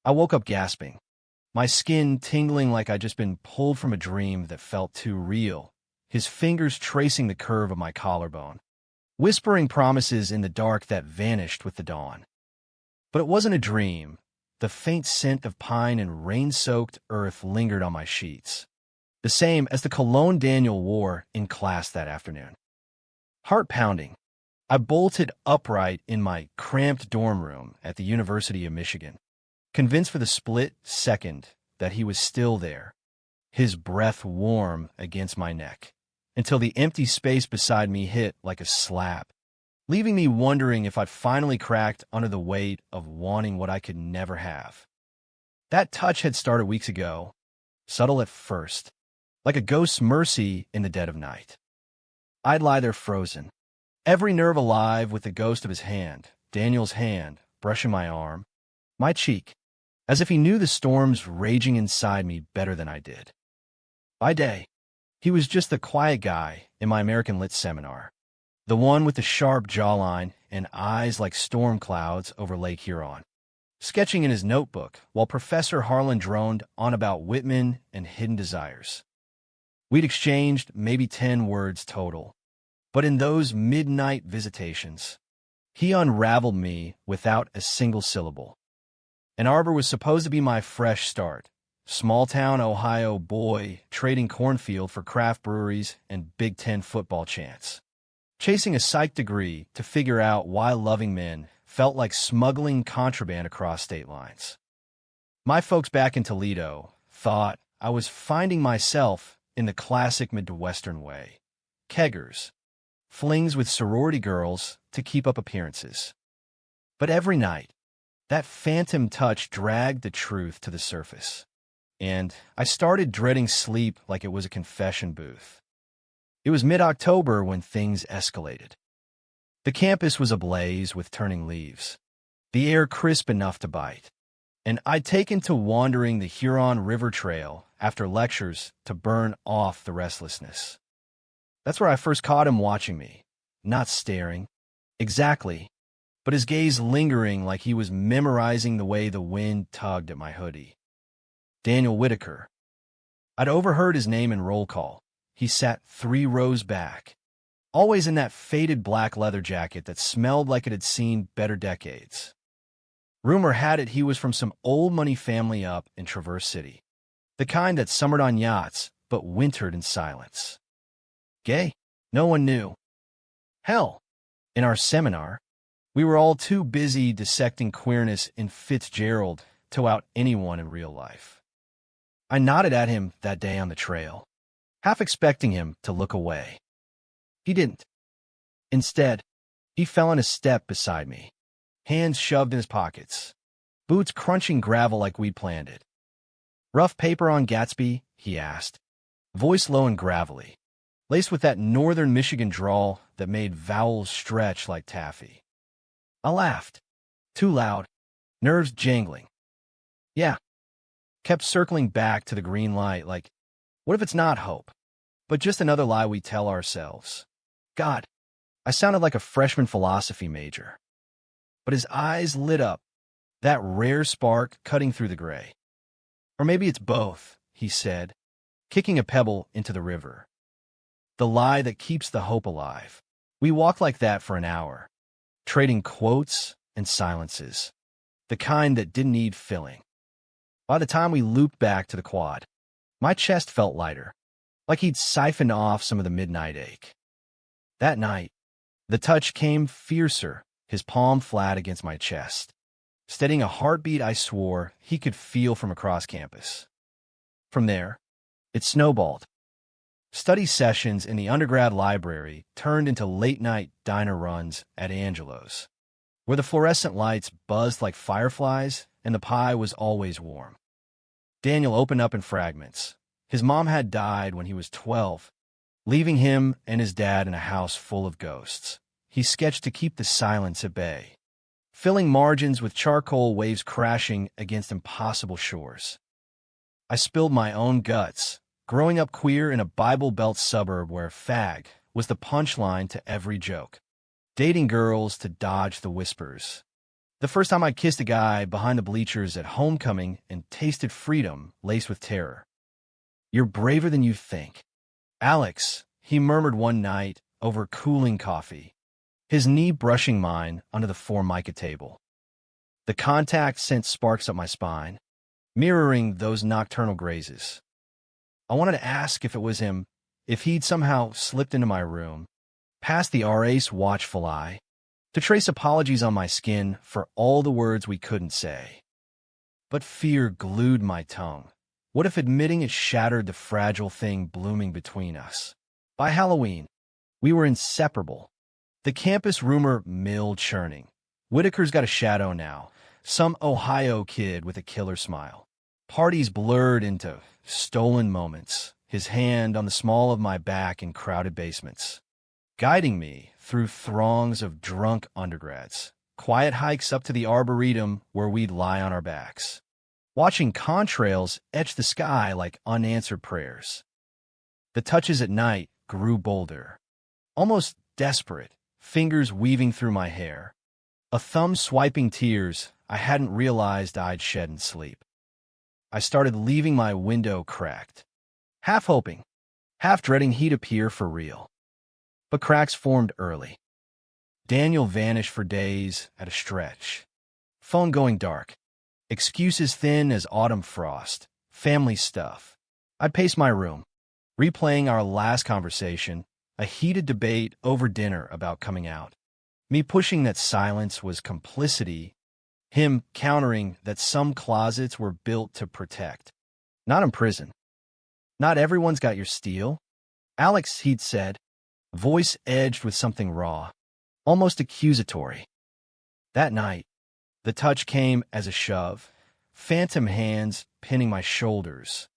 I woke up gasping, my skin tingling like I'd just been pulled from a dream that felt too real, his fingers tracing the curve of my collarbone, whispering promises in the dark that vanished with the dawn. But it wasn't a dream. The faint scent of pine and rain-soaked earth lingered on my sheets, the same as the cologne Daniel wore in class that afternoon. Heart pounding, I bolted upright in my cramped dorm room at the University of Michigan, convinced for the split second that he was still there, his breath warm against my neck, until the empty space beside me hit like a slap, leaving me wondering if I'd finally cracked under the weight of wanting what I could never have. That touch had started weeks ago, subtle at first, like a ghost's mercy in the dead of night. I'd lie there frozen, every nerve alive with the ghost of his hand, Daniel's hand, brushing my arm, my cheek, as if he knew the storms raging inside me better than I did. By day, he was just the quiet guy in my American Lit seminar, the one with the sharp jawline and eyes like storm clouds over Lake Huron, sketching in his notebook while Professor Harlan droned on about Whitman and hidden desires. We'd exchanged maybe 10 words total, but in those midnight visitations, he unraveled me without a single syllable. Ann Arbor was supposed to be my fresh start, small-town Ohio boy trading cornfield for craft breweries and Big Ten football chants, chasing a psych degree to figure out why loving men felt like smuggling contraband across state lines. My folks back in Toledo thought I was finding myself in the classic Midwestern way, keggers, flings with sorority girls to keep up appearances. But every night, that phantom touch dragged the truth to the surface, and I started dreading sleep like it was a confession booth. It was mid-October when things escalated. The campus was ablaze with turning leaves, the air crisp enough to bite, and I'd taken to wandering the Huron River Trail after lectures to burn off the restlessness. That's where I first caught him watching me, not staring, exactly, but his gaze lingering like he was memorizing the way the wind tugged at my hoodie. Daniel Whitaker. I'd overheard his name in roll call. He sat 3 rows back, always in that faded black leather jacket that smelled like it had seen better decades. Rumor had it he was from some old money family up in Traverse City, the kind that summered on yachts but wintered in silence. Gay? No one knew. Hell, in our seminar, we were all too busy dissecting queerness in Fitzgerald to out anyone in real life. I nodded at him that day on the trail, half expecting him to look away. He didn't. Instead, he fell in a step beside me, hands shoved in his pockets, boots crunching gravel like we'd planned it. "Rough paper on Gatsby?" he asked, voice low and gravelly, laced with that northern Michigan drawl that made vowels stretch like taffy. I laughed, too loud, nerves jangling. Yeah. Kept circling back to the green light like, what if it's not hope, but just another lie we tell ourselves? God, I sounded like a freshman philosophy major. But his eyes lit up, that rare spark cutting through the gray. Or maybe it's both, he said, kicking a pebble into the river. The lie that keeps the hope alive. We walked like that for an hour, trading quotes and silences, the kind that didn't need filling. By the time we looped back to the quad, my chest felt lighter, like he'd siphoned off some of the midnight ache. That night, the touch came fiercer, his palm flat against my chest, steadying a heartbeat I swore he could feel from across campus. From there, it snowballed. Study sessions in the undergrad library turned into late-night diner runs at Angelo's, where the fluorescent lights buzzed like fireflies and the pie was always warm. Daniel opened up in fragments. His mom had died when he was 12, leaving him and his dad in a house full of ghosts. He sketched to keep the silence at bay, filling margins with charcoal waves crashing against impossible shores. I spilled my own guts, growing up queer in a Bible Belt suburb where fag was the punchline to every joke, dating girls to dodge the whispers. The first time I kissed a guy behind the bleachers at homecoming and tasted freedom laced with terror. You're braver than you think. Alex, he murmured one night over cooling coffee, his knee brushing mine under the Formica table. The contact sent sparks up my spine, mirroring those nocturnal grazes. I wanted to ask if it was him, if he'd somehow slipped into my room, past the RA's watchful eye, to trace apologies on my skin for all the words we couldn't say. But fear glued my tongue. What if admitting it shattered the fragile thing blooming between us? By Halloween, we were inseparable. The campus rumor mill churning. Whitaker's got a shadow now, some Ohio kid with a killer smile. Parties blurred into stolen moments, his hand on the small of my back in crowded basements, guiding me through throngs of drunk undergrads, quiet hikes up to the arboretum where we'd lie on our backs, watching contrails etch the sky like unanswered prayers. The touches at night grew bolder, almost desperate, fingers weaving through my hair, a thumb swiping tears I hadn't realized I'd shed in sleep. I started leaving my window cracked, half hoping, half dreading he'd appear for real. But cracks formed early. Daniel vanished for days at a stretch. Phone going dark. Excuses thin as autumn frost. Family stuff. I'd pace my room, replaying our last conversation, a heated debate over dinner about coming out. Me pushing that silence was complicity, him countering that some closets were built to protect, not imprison. Not everyone's got your steel. Alex, he'd said, voice edged with something raw, almost accusatory. That night, the touch came as a shove, phantom hands pinning my shoulders,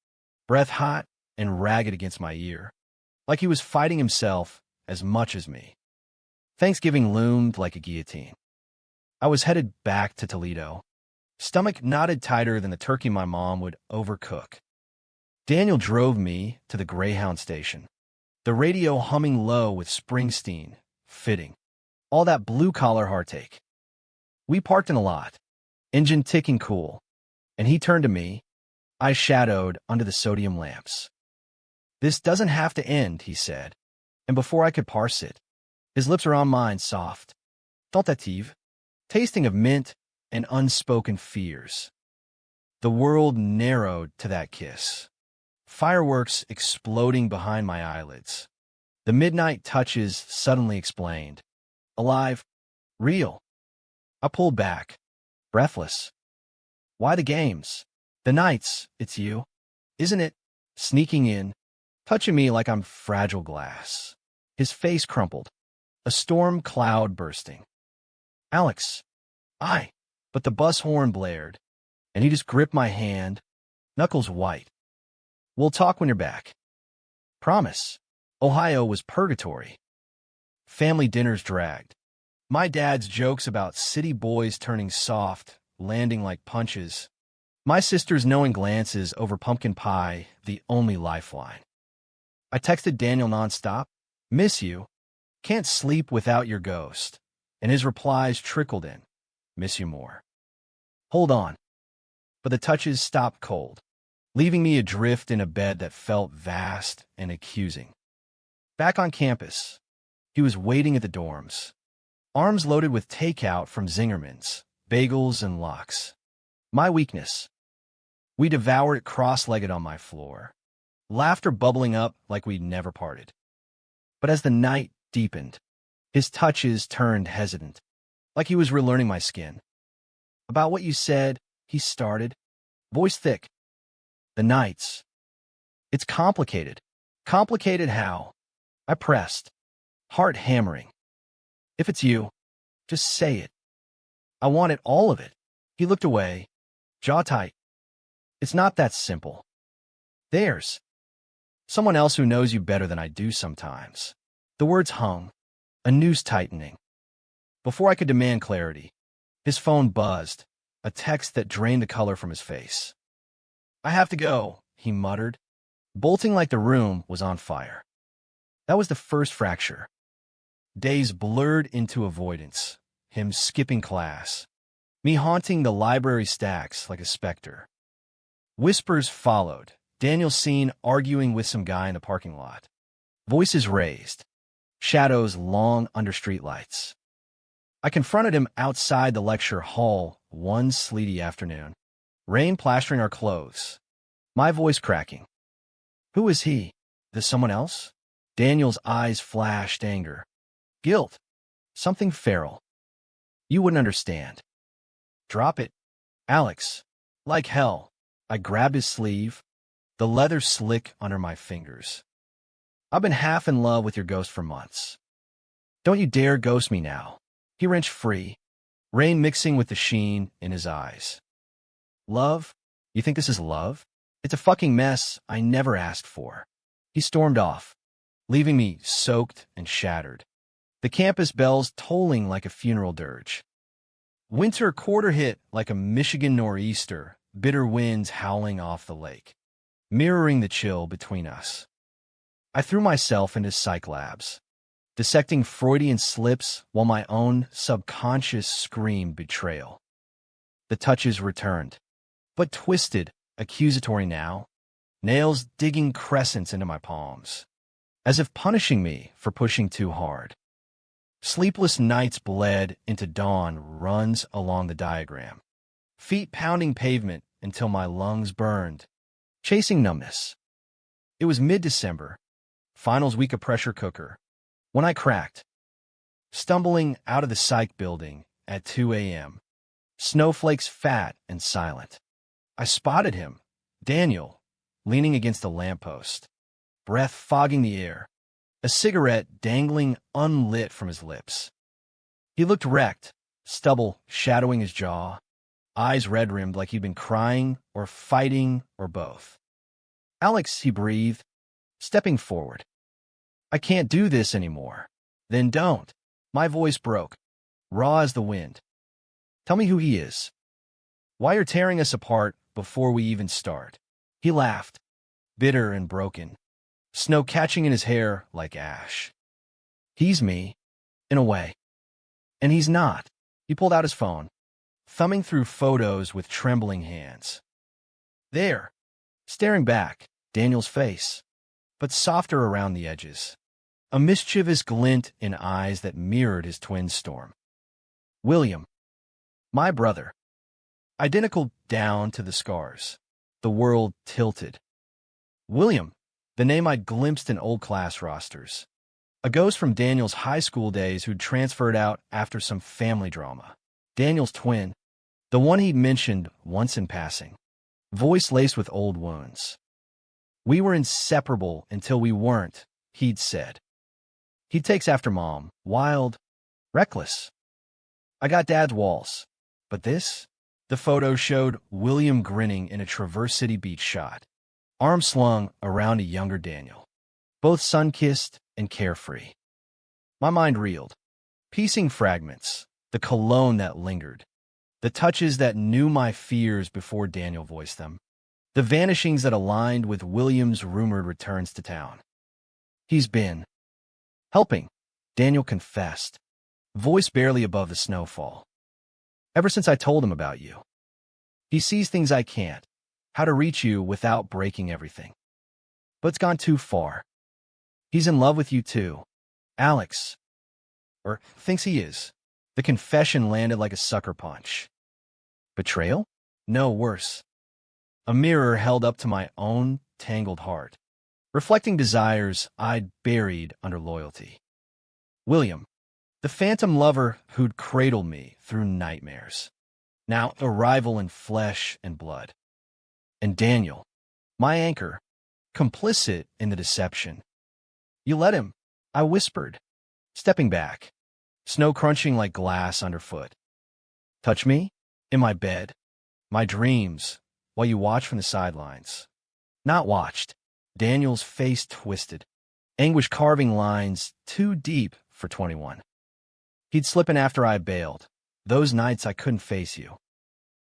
breath hot and ragged against my ear, like he was fighting himself as much as me. Thanksgiving loomed like a guillotine. I was headed back to Toledo, stomach knotted tighter than the turkey my mom would overcook. Daniel drove me to the Greyhound station, the radio humming low with Springsteen, fitting. All that blue-collar heartache. We parked in a lot, engine ticking cool, and he turned to me, eyes shadowed under the sodium lamps. This doesn't have to end, he said, and before I could parse it, his lips were on mine, soft, tentative, tasting of mint and unspoken fears. The world narrowed to that kiss, fireworks exploding behind my eyelids. The midnight touches suddenly explained. Alive, real. I pulled back, breathless. Why the games? The nights, it's you, isn't it? Sneaking in, touching me like I'm fragile glass. His face crumpled, a storm cloud bursting. Alex, but the bus horn blared, and he just gripped my hand, knuckles white. We'll talk when you're back. Promise. Ohio was purgatory. Family dinners dragged. My dad's jokes about city boys turning soft, landing like punches. My sister's knowing glances over pumpkin pie, the only lifeline. I texted Daniel nonstop. Miss you. Can't sleep without your ghost. And his replies trickled in. Miss you more. Hold on. But the touches stopped cold, leaving me adrift in a bed that felt vast and accusing. Back on campus, he was waiting at the dorms, arms loaded with takeout from Zingerman's, bagels and lox. My weakness. We devoured it cross-legged on my floor, laughter bubbling up like we'd never parted. But as the night deepened, his touches turned hesitant, like he was relearning my skin. About what you said, he started, voice thick. The nights. It's complicated. Complicated how? I pressed, heart hammering. If it's you, just say it. I wanted all of it. He looked away, jaw tight. It's not that simple. There's someone else who knows you better than I do sometimes. The words hung, a noose tightening. Before I could demand clarity, his phone buzzed, a text that drained the color from his face. I have to go, he muttered, bolting like the room was on fire. That was the first fracture. Days blurred into avoidance, him skipping class, me haunting the library stacks like a specter. Whispers followed, Daniel seen arguing with some guy in the parking lot. Voices raised, shadows long under streetlights. I confronted him outside the lecture hall one sleety afternoon, rain plastering our clothes, my voice cracking. Who is he? This someone else? Daniel's eyes flashed anger. Guilt. Something feral. You wouldn't understand. Drop it. Alex. Like hell. I grabbed his sleeve, the leather slick under my fingers. I've been half in love with your ghost for months. Don't you dare ghost me now. He wrenched free, rain mixing with the sheen in his eyes. Love? You think this is love? It's a fucking mess I never asked for. He stormed off, leaving me soaked and shattered. The campus bells tolling like a funeral dirge. Winter quarter hit like a Michigan nor'easter, bitter winds howling off the lake, mirroring the chill between us. I threw myself into psych labs, dissecting Freudian slips while my own subconscious screamed betrayal. The touches returned, but twisted, accusatory now, nails digging crescents into my palms, as if punishing me for pushing too hard. Sleepless nights bled into dawn runs along the diagram, feet pounding pavement until my lungs burned, chasing numbness. It was mid-December, finals week of pressure cooker, when I cracked, stumbling out of the psych building at 2 a.m., snowflakes fat and silent. I spotted him, Daniel, leaning against a lamppost, breath fogging the air, a cigarette dangling unlit from his lips. He looked wrecked, stubble shadowing his jaw, eyes red-rimmed like he'd been crying or fighting or both. Alex, he breathed, stepping forward. I can't do this anymore. Then don't. My voice broke, raw as the wind. Tell me who he is. Why you're tearing us apart before we even start. He laughed, bitter and broken, snow catching in his hair like ash. He's me, in a way. And he's not. He pulled out his phone, thumbing through photos with trembling hands. There, staring back, Daniel's face, but softer around the edges, a mischievous glint in eyes that mirrored his twin Storm. William, my brother, identical down to the scars. The world tilted. William, the name I'd glimpsed in old class rosters. A ghost from Daniel's high school days who'd transferred out after some family drama. Daniel's twin, the one he'd mentioned once in passing, voice laced with old wounds. We were inseparable until we weren't, he'd said. He takes after Mom, wild, reckless. I got Dad's walls, but this? The photo showed William grinning in a Traverse City Beach shot, arms slung around a younger Daniel, both sun-kissed and carefree. My mind reeled, piecing fragments, the cologne that lingered, the touches that knew my fears before Daniel voiced them, the vanishings that aligned with William's rumored returns to town. He's been helping, Daniel confessed, voice barely above the snowfall. Ever since I told him about you. He sees things I can't, how to reach you without breaking everything. But it's gone too far. He's in love with you too, Alex. Or thinks he is. The confession landed like a sucker punch. Betrayal? No, worse. A mirror held up to my own tangled heart, reflecting desires I'd buried under loyalty. William, the phantom lover who'd cradled me through nightmares, now a rival in flesh and blood. And Daniel, my anchor, complicit in the deception. You let him, I whispered, stepping back, snow crunching like glass underfoot. Touch me? In my bed, my dreams, while you watch from the sidelines. Not watched. Daniel's face twisted, anguish carving lines too deep for 21. He'd slip in after I bailed. Those nights I couldn't face you.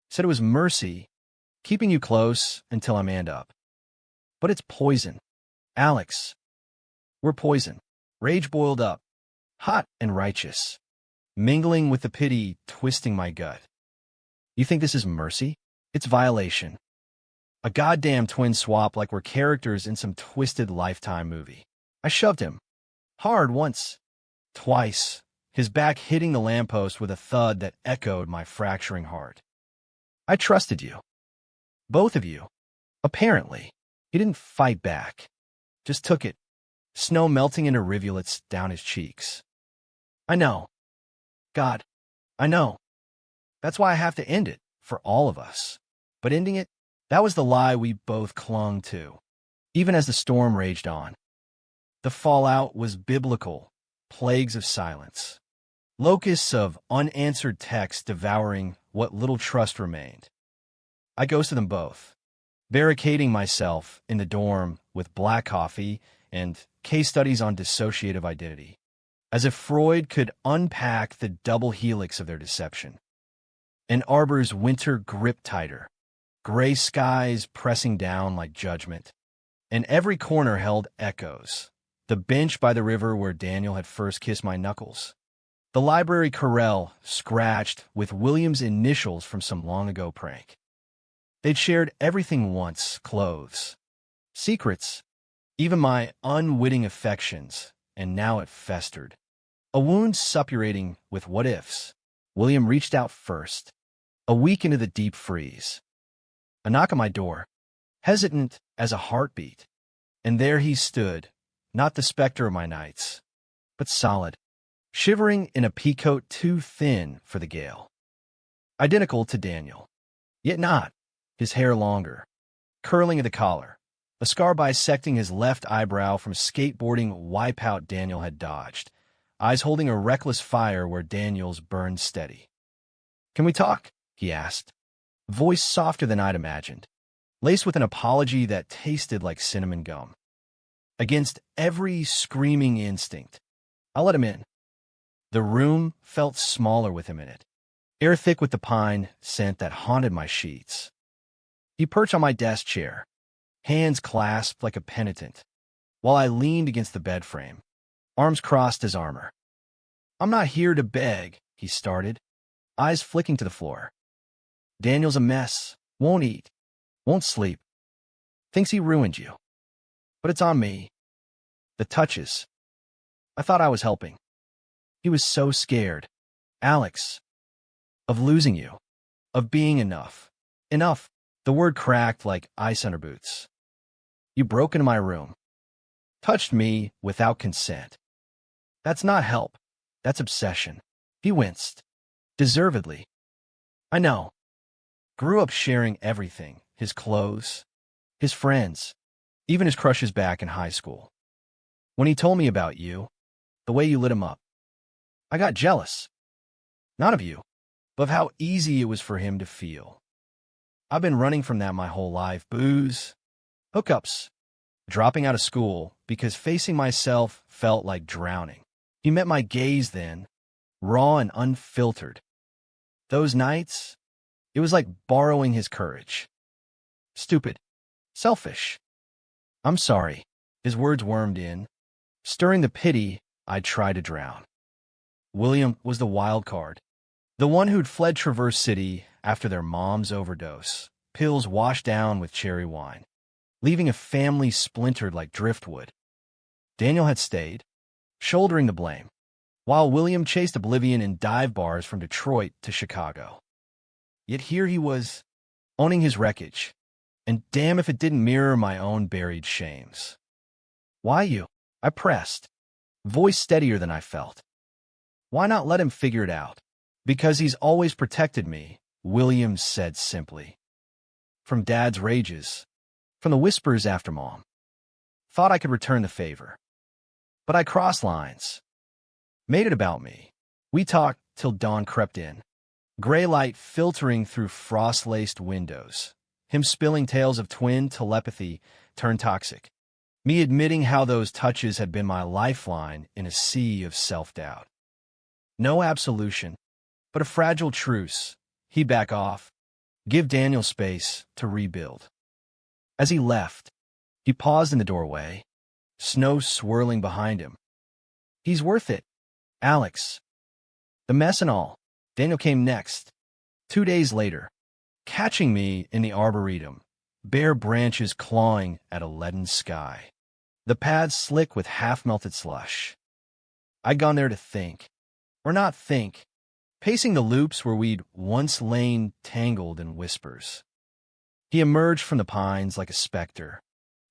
Said it was mercy, keeping you close until I manned up. But it's poison. Alex, we're poison. Rage boiled up, hot and righteous, mingling with the pity twisting my gut. You think this is mercy? It's violation. A goddamn twin swap like we're characters in some twisted Lifetime movie. I shoved him. Hard once. Twice. His back hitting the lamppost with a thud that echoed my fracturing heart. I trusted you. Both of you. Apparently. He didn't fight back. Just took it. Snow melting into rivulets down his cheeks. I know. God. I know. That's why I have to end it. For all of us. But ending it, that was the lie we both clung to. Even as the storm raged on. The fallout was biblical. Plagues of silence. Locusts of unanswered texts devouring what little trust remained. I ghosted them both, barricading myself in the dorm with black coffee and case studies on dissociative identity, as if Freud could unpack the double helix of their deception. Ann Arbor's winter gripped tighter, gray skies pressing down like judgment, and every corner held echoes. The bench by the river where Daniel had first kissed my knuckles. The library corral scratched with William's initials from some long-ago prank. They'd shared everything once, clothes, secrets, even my unwitting affections, and now it festered. A wound suppurating with what-ifs. William reached out first, a week into the deep freeze. A knock on my door, hesitant as a heartbeat, and there he stood, not the specter of my nights, but solid, shivering in a peacoat too thin for the gale. Identical to Daniel, yet not, his hair longer, curling at the collar, a scar bisecting his left eyebrow from skateboarding wipeout Daniel had dodged, eyes holding a reckless fire where Daniel's burned steady. Can we talk? He asked, voice softer than I'd imagined, laced with an apology that tasted like cinnamon gum. Against every screaming instinct, I let him in. The room felt smaller with him in it, air thick with the pine scent that haunted my sheets. He perched on my desk chair, hands clasped like a penitent, while I leaned against the bed frame, arms crossed as armor. I'm not here to beg, he started, eyes flicking to the floor. Daniel's a mess, won't eat, won't sleep, thinks he ruined you. But it's on me. The touches. I thought I was helping. He was so scared, Alex, of losing you, of being enough. Enough. The word cracked like ice under boots. You broke into my room, touched me without consent. That's not help. That's obsession. He winced. Deservedly. I know. Grew up sharing everything. His clothes, his friends, even his crushes back in high school. When he told me about you, the way you lit him up, I got jealous. Not of you, but of how easy it was for him to feel. I've been running from that my whole life. Booze, hookups, dropping out of school because facing myself felt like drowning. He met my gaze then, raw and unfiltered. Those nights, it was like borrowing his courage. Stupid. Selfish. I'm sorry. His words wormed in, stirring the pity I'd tried to drown. William was the wild card, the one who'd fled Traverse City after their mom's overdose, pills washed down with cherry wine, leaving a family splintered like driftwood. Daniel had stayed, shouldering the blame, while William chased oblivion in dive bars from Detroit to Chicago. Yet here he was, owning his wreckage, and damn if it didn't mirror my own buried shames. Why you? I pressed, voice steadier than I felt. Why not let him figure it out? Because he's always protected me, William said simply. From Dad's rages, from the whispers after Mom. Thought I could return the favor. But I crossed lines. Made it about me. We talked till dawn crept in. Gray light filtering through frost-laced windows. Him spilling tales of twin telepathy turned toxic. Me admitting how those touches had been my lifeline in a sea of self-doubt. No absolution, but a fragile truce. He'd back off, give Daniel space to rebuild. As he left, he paused in the doorway, snow swirling behind him. He's worth it, Alex. The mess and all. Daniel came next. 2 days later, catching me in the arboretum, bare branches clawing at a leaden sky. The paths slick with half-melted slush. I'd gone there to think, or not think, pacing the loops where we'd once lain tangled in whispers. He emerged from the pines like a specter,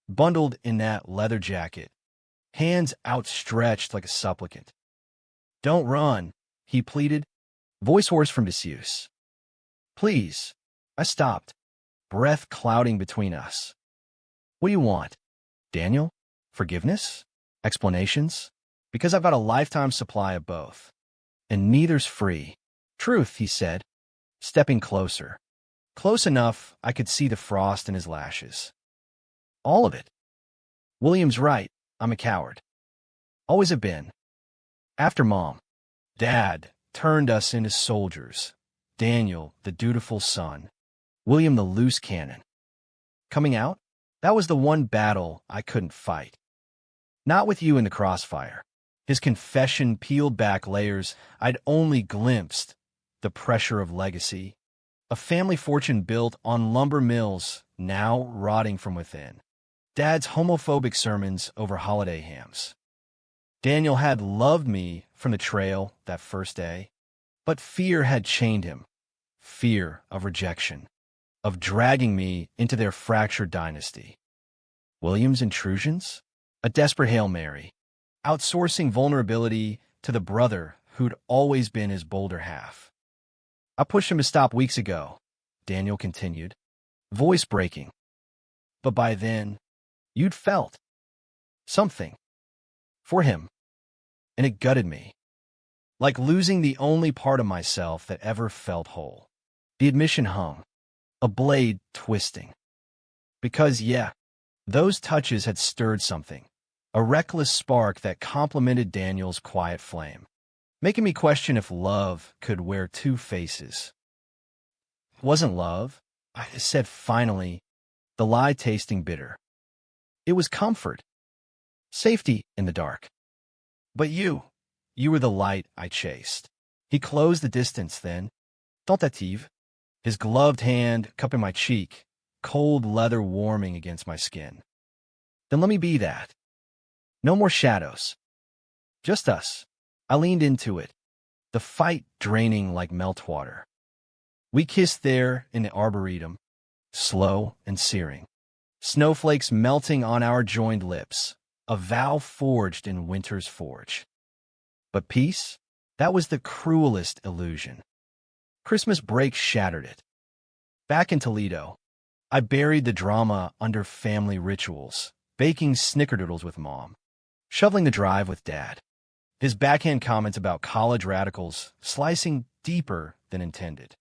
bundled in that leather jacket, hands outstretched like a supplicant. "Don't run," he pleaded, voice hoarse from disuse. "Please." I stopped, breath clouding between us. "What do you want, Daniel? Forgiveness? Explanations? Because I've got a lifetime supply of both. And neither's free." "Truth," he said, stepping closer. Close enough I could see the frost in his lashes. "All of it. William's right. I'm a coward. Always have been. After Mom, Dad turned us into soldiers. Daniel, the dutiful son. William, the loose cannon. Coming out? That was the one battle I couldn't fight. Not with you in the crossfire." His confession peeled back layers I'd only glimpsed. The pressure of legacy. A family fortune built on lumber mills, now rotting from within. Dad's homophobic sermons over holiday hams. Daniel had loved me from the trail that first day, but fear had chained him. Fear of rejection, of dragging me into their fractured dynasty. William's intrusions? A desperate Hail Mary, outsourcing vulnerability to the brother who'd always been his bolder half. "I pushed him to stop weeks ago," Daniel continued, voice breaking. "But by then, you'd felt something for him, and it gutted me, like losing the only part of myself that ever felt whole." The admission hung, a blade twisting. Because, yeah, those touches had stirred something, a reckless spark that complemented Daniel's quiet flame, making me question if love could wear two faces. "It wasn't love," I said finally, the lie tasting bitter. "It was comfort, safety in the dark. But you were the light I chased." He closed the distance then, tentative, his gloved hand cupping my cheek, cold leather warming against my skin. "Then let me be that. No more shadows. Just us." I leaned into it, the fight draining like meltwater. We kissed there in the arboretum, slow and searing. Snowflakes melting on our joined lips, a vow forged in winter's forge. But peace? That was the cruelest illusion. Christmas break shattered it. Back in Toledo, I buried the drama under family rituals, baking snickerdoodles with Mom, shoveling the drive with Dad. His backhand comments about college radicals slicing deeper than intended.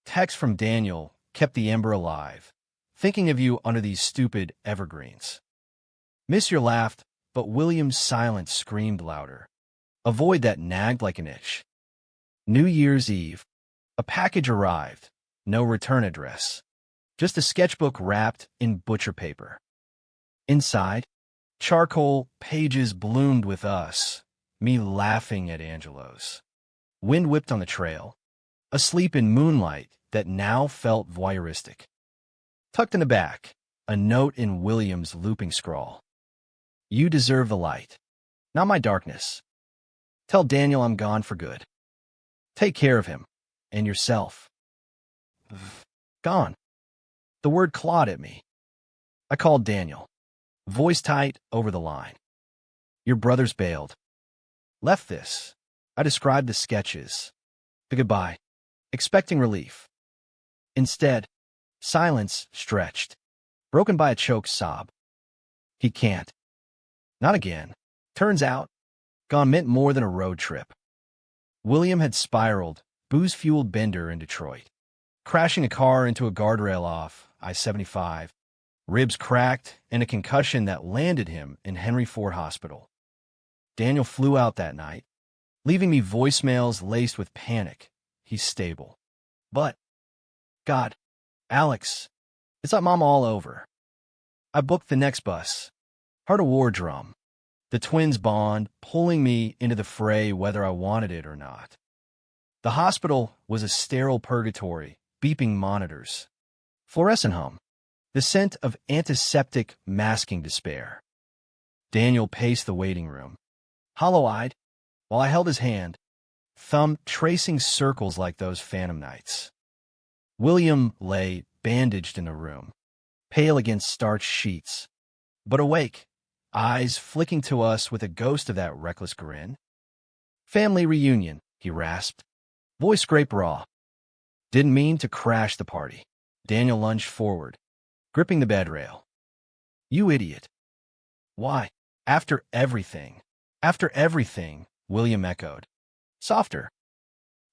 Text from Daniel kept the ember alive, thinking of you under these stupid evergreens. Miss your laugh, but William's silence screamed louder, a void that nagged like an itch. New Year's Eve. A package arrived, no return address, just a sketchbook wrapped in butcher paper. Inside, charcoal pages bloomed with us, me laughing at Angelo's. Wind whipped on the trail, asleep in moonlight that now felt voyeuristic. Tucked in the back, a note in William's looping scrawl. "You deserve the light, not my darkness. Tell Daniel I'm gone for good. Take care of him, and yourself." Gone. The word clawed at me. I called Daniel, voice tight over the line. "Your brother's bailed. Left this." I described the sketches, the goodbye, expecting relief. Instead, silence stretched, broken by a choked sob. "He can't. Not again." Turns out, gone meant more than a road trip. William had spiraled, booze-fueled bender in Detroit, crashing a car into a guardrail off I-75, ribs cracked, and a concussion that landed him in Henry Ford Hospital. Daniel flew out that night, leaving me voicemails laced with panic. He's stable. But, God, Alex, it's like Mom all over. I booked the next bus, heard a war drum, the twins' bond pulling me into the fray whether I wanted it or not. The hospital was a sterile purgatory, beeping monitors. Fluorescent hum. The scent of antiseptic masking despair. Daniel paced the waiting room, hollow-eyed, while I held his hand, thumb tracing circles like those phantom nights. William lay bandaged in the room, pale against starched sheets, but awake, eyes flicking to us with a ghost of that reckless grin. "Family reunion," he rasped, voice scraped raw. "Didn't mean to crash the party." Daniel lunged forward, gripping the bed rail. "You idiot." "Why? After everything." "After everything," William echoed. Softer.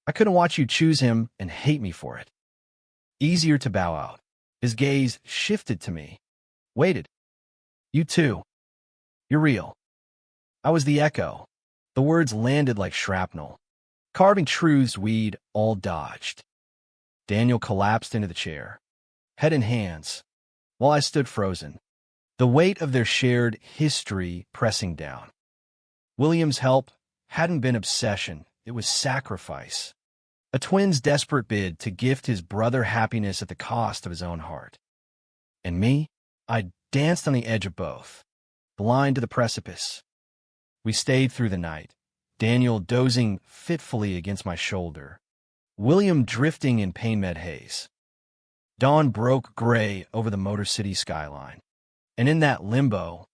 "I couldn't watch you choose him and hate me for it." Easier to bow out. His gaze shifted to me. Waited. "You too. You're real." I was the echo. The words landed like shrapnel, carving truths we'd all dodged. Daniel collapsed into the chair, head in hands, while I stood frozen, the weight of their shared history pressing down. William's help hadn't been obsession, it was sacrifice. A twin's desperate bid to gift his brother happiness at the cost of his own heart. And me, I danced on the edge of both, blind to the precipice. We stayed through the night, Daniel dozing fitfully against my shoulder, William drifting in pain-med haze. Dawn broke gray over the Motor City skyline, and in that limbo,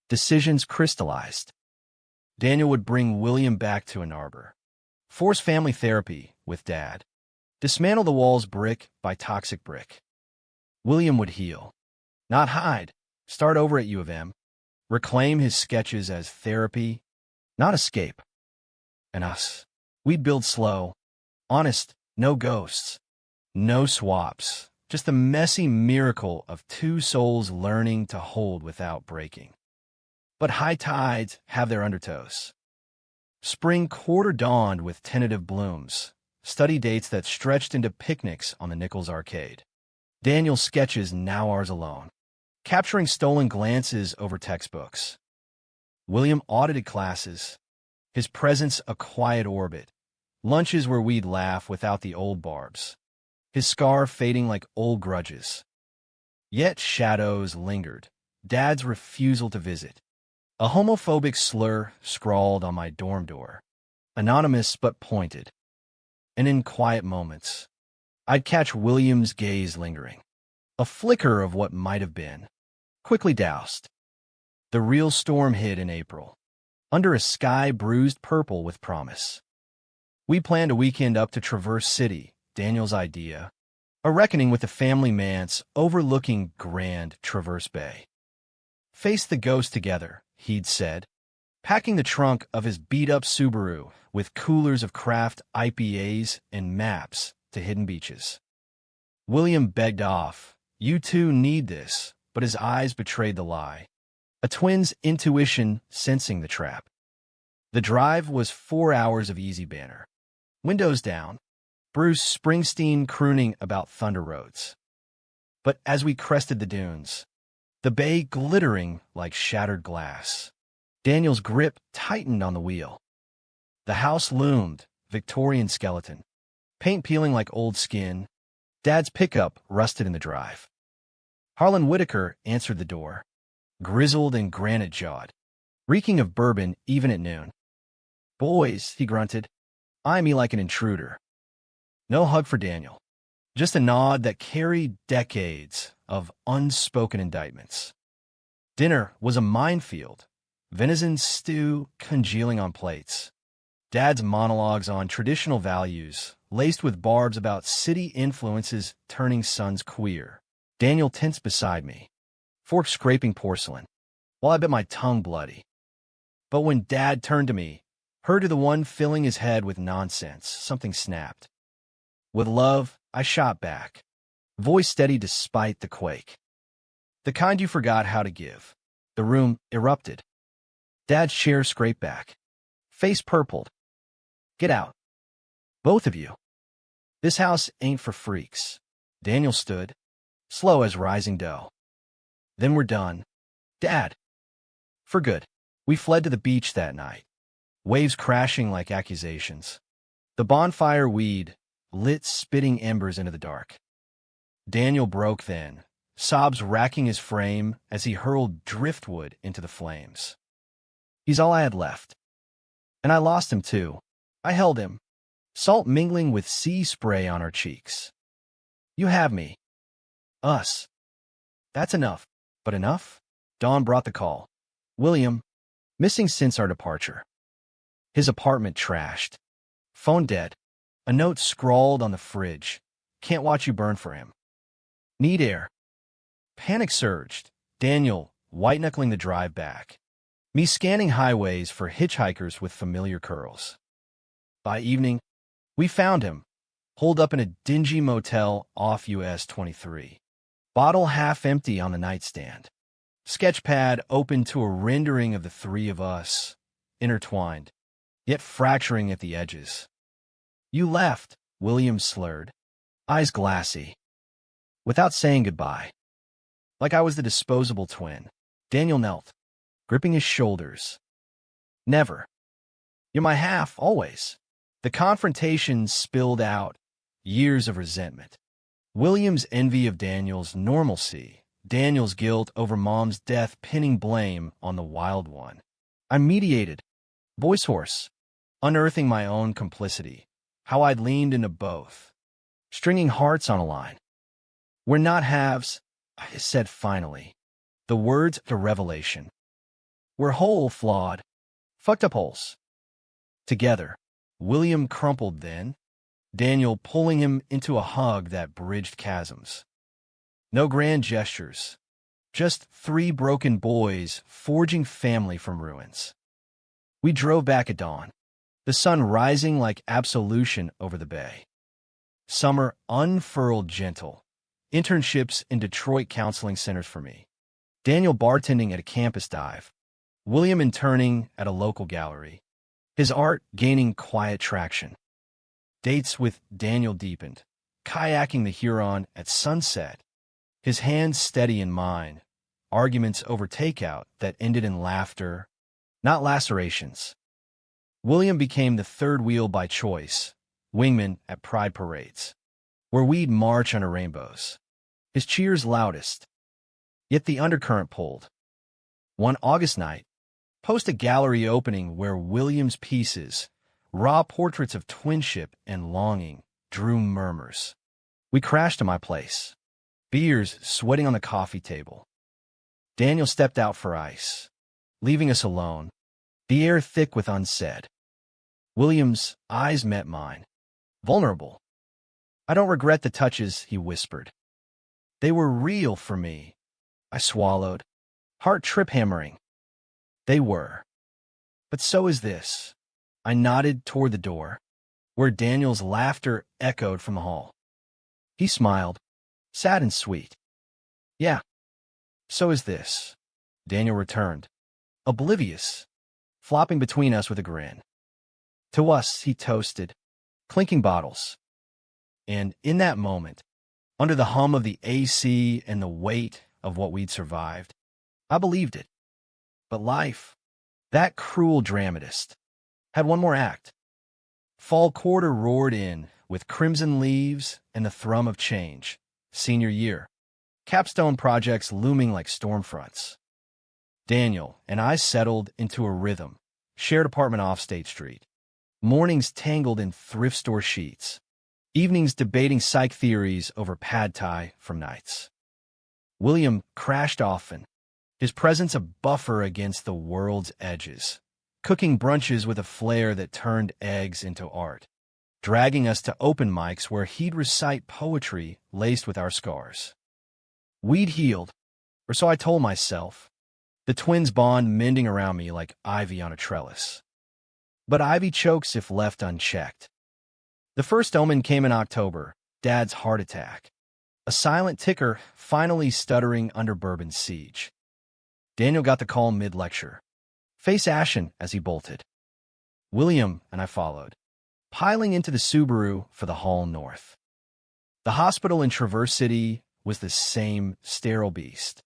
decisions crystallized. Daniel would bring William back to Ann Arbor, force family therapy with Dad, dismantle the walls brick by toxic brick. William would heal, not hide, start over at U of M, reclaim his sketches as therapy, not escape. And us, we'd build slow, honest, no ghosts, no swaps, just the messy miracle of two souls learning to hold without breaking. But high tides have their undertows. Spring quarter dawned with tentative blooms, study dates that stretched into picnics on the Nichols Arcade. Daniel's sketches now ours alone, capturing stolen glances over textbooks. William audited classes, his presence a quiet orbit, lunches where we'd laugh without the old barbs, his scar fading like old grudges. Yet shadows lingered, Dad's refusal to visit. A homophobic slur scrawled on my dorm door, anonymous but pointed. And in quiet moments, I'd catch William's gaze lingering, a flicker of what might have been, quickly doused. The real storm hit in April, under a sky bruised purple with promise. We planned a weekend up to Traverse City, Daniel's idea, a reckoning with the family manse overlooking grand Traverse Bay. Face the ghost together, he'd said, packing the trunk of his beat-up Subaru with coolers of craft IPAs and maps to hidden beaches. William begged off. "You two need this," but his eyes betrayed the lie, a twin's intuition sensing the trap. The drive was 4 hours of easy banter. Windows down, Bruce Springsteen crooning about Thunder Roads. But as we crested the dunes, the bay glittering like shattered glass, Daniel's grip tightened on the wheel. The house loomed, Victorian skeleton, paint peeling like old skin. Dad's pickup rusted in the drive. Harlan Whitaker answered the door, grizzled and granite-jawed, reeking of bourbon even at noon. "Boys," he grunted, eyeing me like an intruder. No hug for Daniel, just a nod that carried decades of unspoken indictments. Dinner was a minefield, venison stew congealing on plates, Dad's monologues on traditional values, laced with barbs about city influences turning sons queer. Daniel tensed beside me, fork scraping porcelain, while I bit my tongue bloody. But when Dad turned to me, her to the one filling his head with nonsense, something snapped. With love, I shot back, voice steady despite the quake. The kind you forgot how to give. The room erupted. Dad's chair scraped back, face purpled. "Get out. Both of you. This house ain't for freaks." Daniel stood, slow as rising dough. "Then we're done. Dad." For good. We fled to the beach that night, waves crashing like accusations. The bonfire weed lit spitting embers into the dark. Daniel broke then, sobs racking his frame as he hurled driftwood into the flames. He's all I had left. And I lost him too. I held him, salt mingling with sea spray on our cheeks. You have me. Us. That's enough. But enough? Dawn brought the call. William, missing since our departure. His apartment trashed. Phone dead. A note scrawled on the fridge. Can't watch you burn for him. Need air. Panic surged. Daniel, white-knuckling the drive back. Me scanning highways for hitchhikers with familiar curls. By evening, we found him, holed up in a dingy motel off US 23. Bottle half empty on the nightstand. Sketchpad open to a rendering of the three of us, intertwined, yet fracturing at the edges. You left, William slurred, eyes glassy. Without saying goodbye. Like I was the disposable twin. Daniel knelt, gripping his shoulders. Never. You're my half, always. The confrontation spilled out, years of resentment. William's envy of Daniel's normalcy, Daniel's guilt over Mom's death pinning blame on the wild one. I mediated, voice hoarse, unearthing my own complicity, how I'd leaned into both, stringing hearts on a line. We're not halves, I said finally. The words to revelation. We're whole, flawed, fucked up holes. Together. William crumpled then, Daniel pulling him into a hug that bridged chasms. No grand gestures, just three broken boys forging family from ruins. We drove back at dawn, the sun rising like absolution over the bay. Summer unfurled gentle, internships in Detroit counseling centers for me. Daniel bartending at a campus dive, William interning at a local gallery. His art gaining quiet traction. Dates with Daniel deepened, kayaking the Huron at sunset, his hands steady in mine, arguments over takeout that ended in laughter, not lacerations. William became the third wheel by choice, wingman at pride parades, where we'd march under rainbows. His cheers loudest, yet the undercurrent pulled. One August night, post a gallery opening where William's pieces, raw portraits of twinship and longing, drew murmurs. We crashed to my place, beers sweating on the coffee table. Daniel stepped out for ice, leaving us alone, the air thick with unsaid. William's eyes met mine, vulnerable. I don't regret the touches, he whispered. They were real for me. I swallowed, heart trip-hammering. They were. But so is this. I nodded toward the door, where Daniel's laughter echoed from the hall. He smiled, sad and sweet. Yeah, so is this. Daniel returned, oblivious, flopping between us with a grin. To us, he toasted, clinking bottles. And in that moment, under the hum of the AC and the weight of what we'd survived, I believed it. But life, that cruel dramatist, had one more act. Fall quarter roared in with crimson leaves and the thrum of change. Senior year. Capstone projects looming like storm fronts. Daniel and I settled into a rhythm. Shared apartment off State Street. Mornings tangled in thrift store sheets. Evenings debating psych theories over pad thai from nights. William crashed often, his presence a buffer against the world's edges, cooking brunches with a flair that turned eggs into art, dragging us to open mics where he'd recite poetry laced with our scars. We'd healed, or so I told myself, the twins' bond mending around me like ivy on a trellis. But ivy chokes if left unchecked. The first omen came in October, Dad's heart attack. A silent ticker finally stuttering under Bourbon's siege. Daniel got the call mid-lecture, face ashen as he bolted. William and I followed, piling into the Subaru for the hall north. The hospital in Traverse City was the same sterile beast.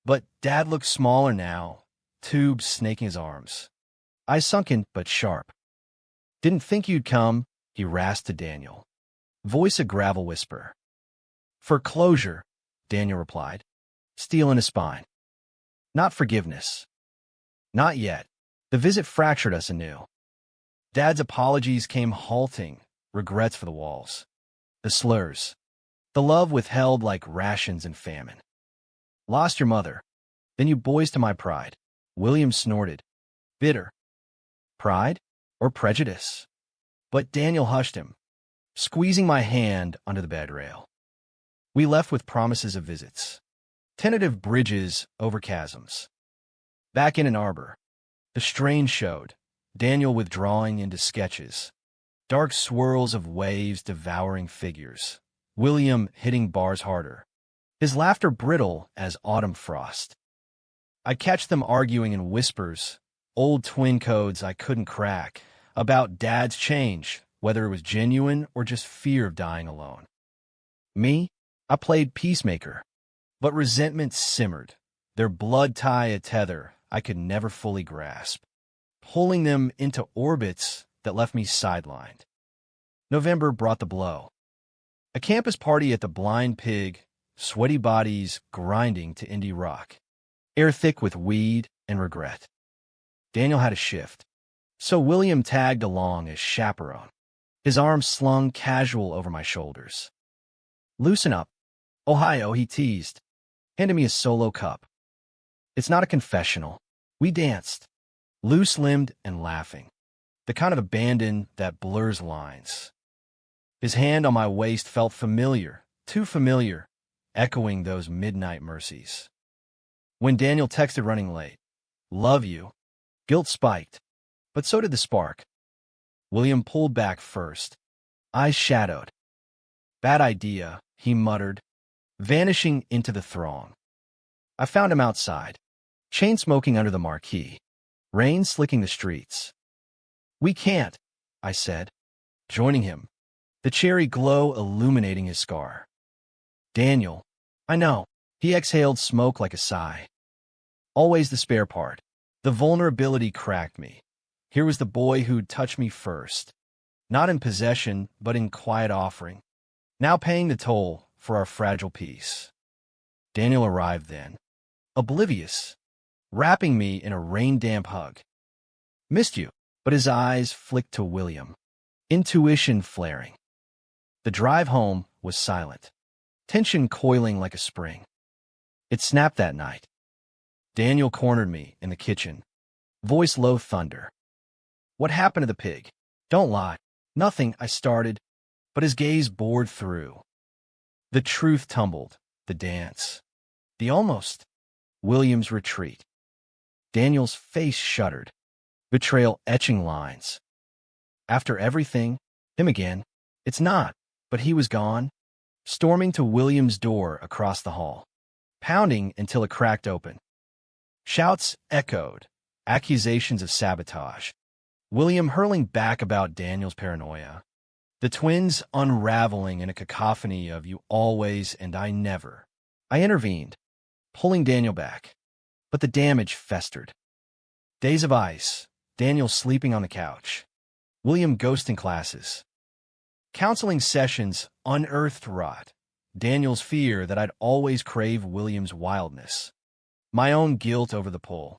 But Dad looked smaller now, tubes snaking his arms. Eyes sunken but sharp. Didn't think you'd come, he rasped to Daniel. Voice a gravel whisper. For closure, Daniel replied, steel in his spine. Not forgiveness. Not yet. The visit fractured us anew. Dad's apologies came halting, regrets for the walls. The slurs. The love withheld like rations in famine. Lost your mother. Then you boys to my pride. William snorted. Bitter. Pride or prejudice? But Daniel hushed him, squeezing my hand under the bed rail. We left with promises of visits. Tentative bridges over chasms. Back in Ann Arbor, the strain showed, Daniel withdrawing into sketches. Dark swirls of waves devouring figures. William hitting bars harder. His laughter brittle as autumn frost. I'd catch them arguing in whispers, old twin codes I couldn't crack, about Dad's change, whether it was genuine or just fear of dying alone. Me? I played peacemaker. But resentment simmered, their blood tie a tether I could never fully grasp, pulling them into orbits that left me sidelined. November brought the blow. A campus party at the Blind Pig, sweaty bodies grinding to indie rock, air thick with weed and regret. Daniel had a shift, so William tagged along as chaperone, his arms slung casual over my shoulders. Loosen up. Ohio, he teased, handed me a solo cup. It's not a confessional. We danced, loose-limbed and laughing, the kind of abandon that blurs lines. His hand on my waist felt familiar, too familiar, echoing those midnight mercies. When Daniel texted running late, love you, guilt spiked, but so did the spark. William pulled back first, eyes shadowed. Bad idea, he muttered, vanishing into the throng. I found him outside, chain-smoking under the marquee, rain slicking the streets. We can't, I said, joining him, the cherry glow illuminating his scar. Daniel, I know, he exhaled smoke like a sigh. Always the spare part. The vulnerability cracked me. Here was the boy who'd touched me first, not in possession, but in quiet offering, now paying the toll for our fragile peace. Daniel arrived then, oblivious, wrapping me in a rain-damp hug. Missed you, but his eyes flicked to William, intuition flaring. The drive home was silent, tension coiling like a spring. It snapped that night. Daniel cornered me in the kitchen, voice low thunder. What happened to the pig? Don't lie. Nothing, I started, but his gaze bored through. The truth tumbled, the dance, the almost. William's retreat. Daniel's face shuddered, betrayal etching lines. After everything, him again. It's not, but he was gone, storming to William's door across the hall, pounding until it cracked open. Shouts echoed, accusations of sabotage. William hurling back about Daniel's paranoia. The twins unraveling in a cacophony of you always and I never. I intervened, pulling Daniel back, but the damage festered. Days of ice, Daniel sleeping on the couch, William ghosting classes. Counseling sessions unearthed rot, Daniel's fear that I'd always crave William's wildness. My own guilt over the pull.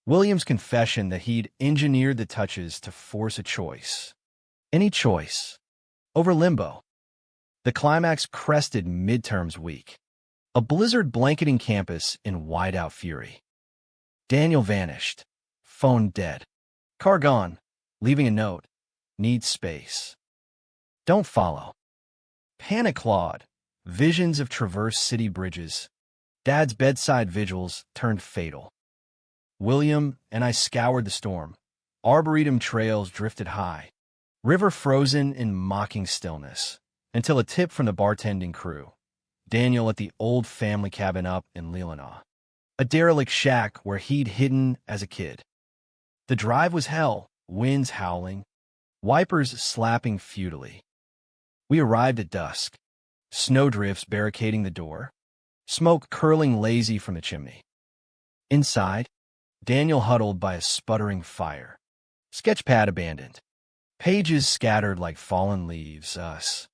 William's confession that he'd engineered the touches to force a choice. Any choice. Over limbo. The climax crested midterms week. A blizzard blanketing campus in wide-out fury. Daniel vanished. Phone dead. Car gone. Leaving a note. Needs space. Don't follow. Panic clawed. Visions of traverse city bridges. Dad's bedside vigils turned fatal. William and I scoured the storm. Arboretum trails drifted high. River frozen in mocking stillness, until a tip from the bartending crew. Daniel at the old family cabin up in Leelanau. A derelict shack where he'd hidden as a kid. The drive was hell, winds howling, wipers slapping futilely. We arrived at dusk, snowdrifts barricading the door, smoke curling lazy from the chimney. Inside, Daniel huddled by a sputtering fire, sketchpad abandoned. Pages scattered like fallen leaves, us.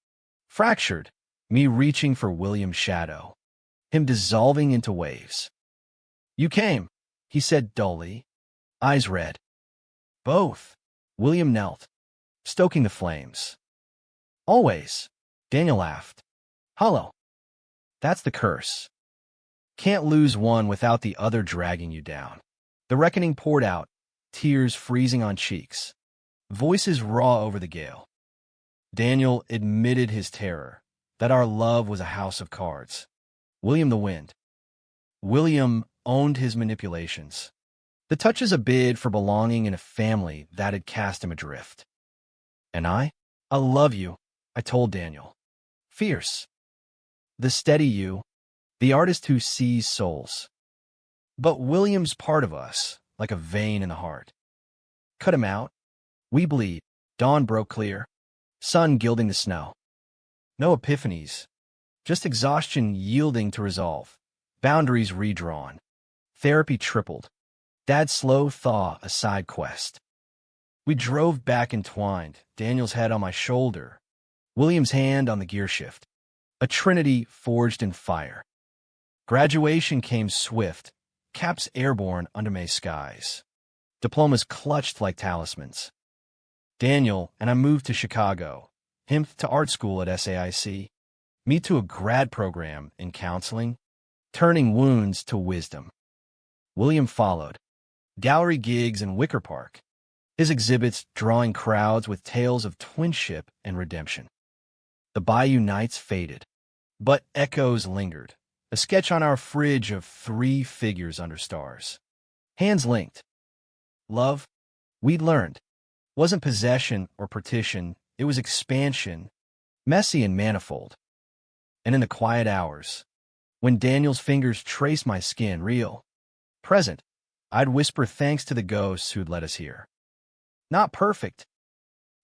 Fractured, Me reaching for William's shadow. Him dissolving into waves. You came, he said dully, eyes red. Both. William knelt, stoking the flames. Always. Daniel laughed. Hollow. That's the curse. Can't lose one without the other dragging you down. The reckoning poured out, tears freezing on cheeks. Voices raw over the gale. Daniel admitted his terror, that our love was a house of cards. William the wind. William owned his manipulations. The touch is a bid for belonging in a family that had cast him adrift. And I love you, I told Daniel. Fierce. The steady you, the artist who sees souls. But William's part of us, like a vein in the heart. Cut him out. We bleed. Dawn broke clear. Sun gilding the snow. No epiphanies. Just exhaustion yielding to resolve. Boundaries redrawn. Therapy tripled. Dad's slow thaw a side quest. We drove back entwined, Daniel's head on my shoulder, William's hand on the gear shift. A trinity forged in fire. Graduation came swift, caps airborne under May skies. Diplomas clutched like talismans. Daniel and I moved to Chicago, him to art school at SAIC, me to a grad program in counseling, turning wounds to wisdom. William followed. Gallery gigs in Wicker Park. His exhibits drawing crowds with tales of twinship and redemption. The Bayou nights faded, but echoes lingered. A sketch on our fridge of 3 figures under stars. Hands linked. Love, we'd learned, wasn't possession or partition, it was expansion, messy and manifold. And in the quiet hours, when Daniel's fingers traced my skin, real, present, I'd whisper thanks to the ghosts who'd let us here. Not perfect,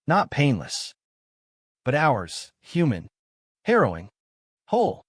not painless, but ours, human, harrowing, whole.